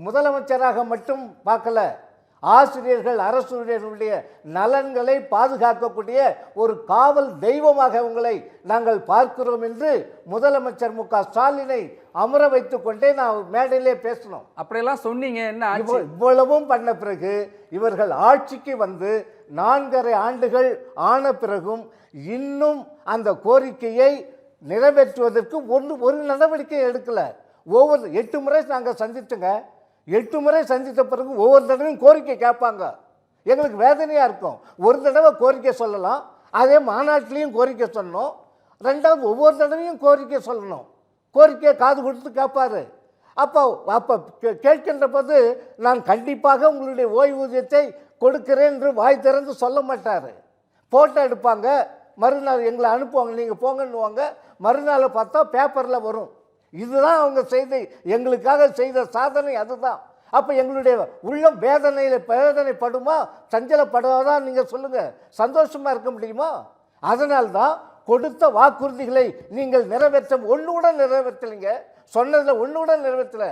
முதலமைச்சராக மட்டும் பார்க்கல, ஆசிரியர்கள் அரசு ஊழியர்களுடைய நலன்களை பாதுகாக்கக்கூடிய ஒரு காவல் தெய்வமாக உங்களை நாங்கள் பார்க்கிறோம் என்று முதலமைச்சர் மு.க.ஸ்டாலினை அமர வைத்துக் கொண்டே நான் மேடையிலே பேசணும். அப்படியெல்லாம் சொன்னீங்க, என்ன ஆச்சு? இவ்வளவும் பண்ண பிறகு இவர்கள் ஆட்சிக்கு வந்து 4.5 ஆண்டுகள் ஆன பிறகும் இன்னும் அந்த கோரிக்கையை நிறைவேற்றுவதற்கு ஒரு நடவடிக்கை எடுக்கல. ஒவ்வொரு 8 முறை நாங்கள் சந்தித்துங்க. 8 முறை சந்தித்த பிறகு ஒவ்வொரு தடவையும் கோரிக்கை கேட்பாங்க. எங்களுக்கு வேதனையாக இருக்கும். ஒரு தடவை கோரிக்கை சொல்லலாம், அதே மாநாட்டிலையும் கோரிக்கை சொல்லணும். ரெண்டாவது ஒவ்வொரு தடவையும் கோரிக்கை சொல்லணும். கோரிக்கையை காது கொடுத்து கேட்பாரு. அப்போ கேட்கின்ற போது நான் கண்டிப்பாக உங்களுடைய ஓய்வூதியத்தை கொடுக்கிறேன் என்று வாய் திறந்து சொல்ல மாட்டார். ஃபோட்டோ எடுப்பாங்க, மறுநாள் எங்களை அனுப்புவாங்க, நீங்கள் போங்கன்னுவாங்க. மறுநாள் பார்த்தா பேப்பரில் வரும். இதுதான் அவங்க எங்களுக்காக செய்த சாதனை. அதுதான். அப்போ எங்களுடைய உள்ளம் வேதனைப்படுமா, சஞ்சலப்படுவதா? நீங்கள் சொல்லுங்கள், சந்தோஷமாக இருக்க முடியுமா? அதனால்தான் கொடுத்த வாக்குறுதிகளை நீங்கள் ஒன்று கூட நிறைவேற்றலைங்க. சொன்னதில் ஒன்று கூட நிறைவேற்றலை.